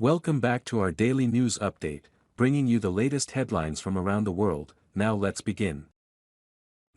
Welcome back to our daily news update, bringing you the latest headlines from around the world. Now let's begin.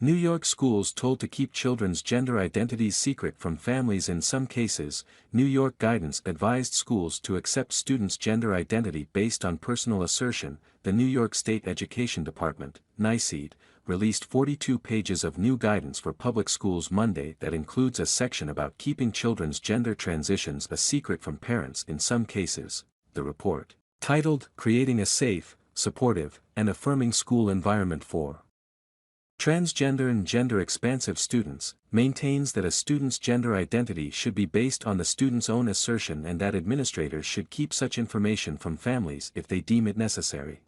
New York schools told to keep children's gender identities secret from families. In some cases, New York guidance advised schools to accept students' gender identity based on personal assertion. The New York State Education Department, NYSED, released 42 pages of new guidance for public schools Monday that includes a section about keeping children's gender transitions a secret from parents in some cases. The report, titled "Creating a Safe, Supportive, and Affirming School Environment for Transgender and Gender-Expansive Students," maintains that a student's gender identity should be based on the student's own assertion and that administrators should keep such information from families if they deem it necessary.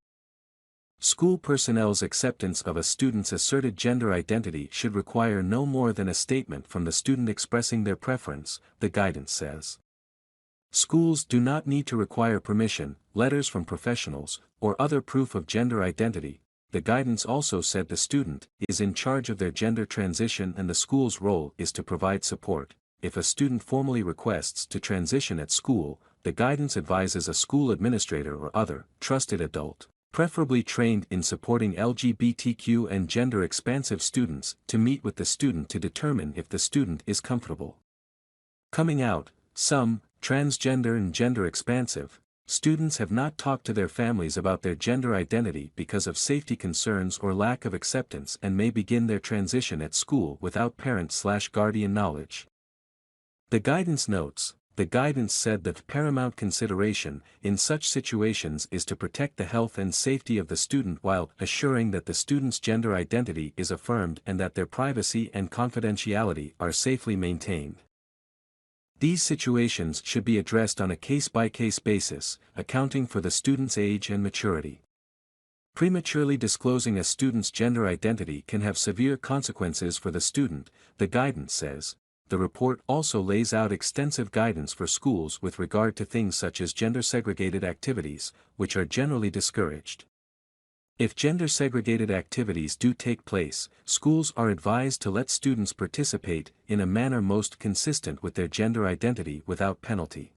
School personnel's acceptance of a student's asserted gender identity should require no more than a statement from the student expressing their preference, the guidance says. Schools do not need to require permission, letters from professionals, or other proof of gender identity. The guidance also said the student is in charge of their gender transition and the school's role is to provide support. If a student formally requests to transition at school, the guidance advises a school administrator or other trusted adult, preferably trained in supporting LGBTQ and gender-expansive students, to meet with the student to determine if the student is comfortable coming out. Some transgender and gender-expansive students have not talked to their families about their gender identity because of safety concerns or lack of acceptance and may begin their transition at school without parent/guardian knowledge. The guidance notes, the guidance said that paramount consideration in such situations is to protect the health and safety of the student while assuring that the student's gender identity is affirmed and that their privacy and confidentiality are safely maintained. These situations should be addressed on a case-by-case basis, accounting for the student's age and maturity. Prematurely disclosing a student's gender identity can have severe consequences for the student, the guidance says. The report also lays out extensive guidance for schools with regard to things such as gender-segregated activities, which are generally discouraged. If gender-segregated activities do take place, schools are advised to let students participate in a manner most consistent with their gender identity without penalty.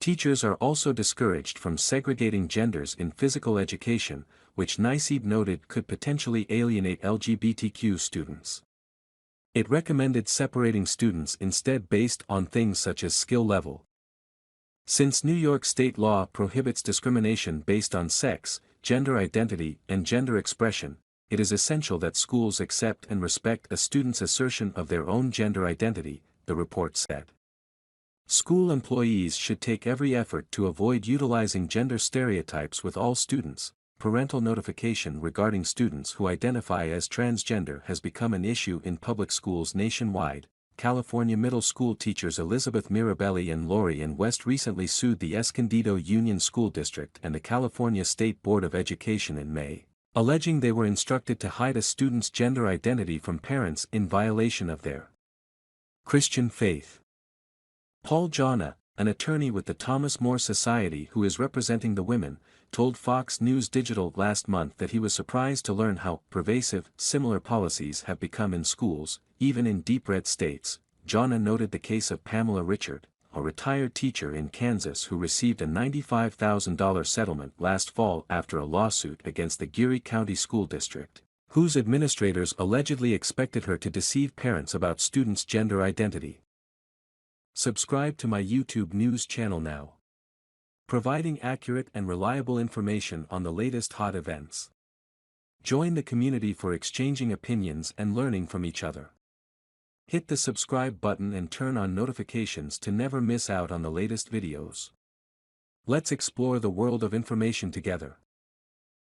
Teachers are also discouraged from segregating genders in physical education, which NYSED noted could potentially alienate LGBTQ students. It recommended separating students instead based on things such as skill level. Since New York state law prohibits discrimination based on sex, gender identity, and gender expression, it is essential that schools accept and respect a student's assertion of their own gender identity, the report said. School employees should take every effort to avoid utilizing gender stereotypes with all students. Parental notification regarding students who identify as transgender has become an issue in public schools nationwide. California middle school teachers Elizabeth Mirabelli and Lori and West recently sued the Escondido Union School District and the California State Board of Education in May, alleging they were instructed to hide a student's gender identity from parents in violation of their Christian faith. Paul Jonna, an attorney with the Thomas More Society who is representing the women, told Fox News Digital last month that he was surprised to learn how pervasive similar policies have become in schools, even in deep red states. Jonna noted the case of Pamela Richard, a retired teacher in Kansas who received a $95,000 settlement last fall after a lawsuit against the Geary County School District, whose administrators allegedly expected her to deceive parents about students' gender identity. Subscribe to my YouTube news channel now, providing accurate and reliable information on the latest hot events. Join the community for exchanging opinions and learning from each other. Hit the subscribe button and turn on notifications to never miss out on the latest videos. Let's explore the world of information together.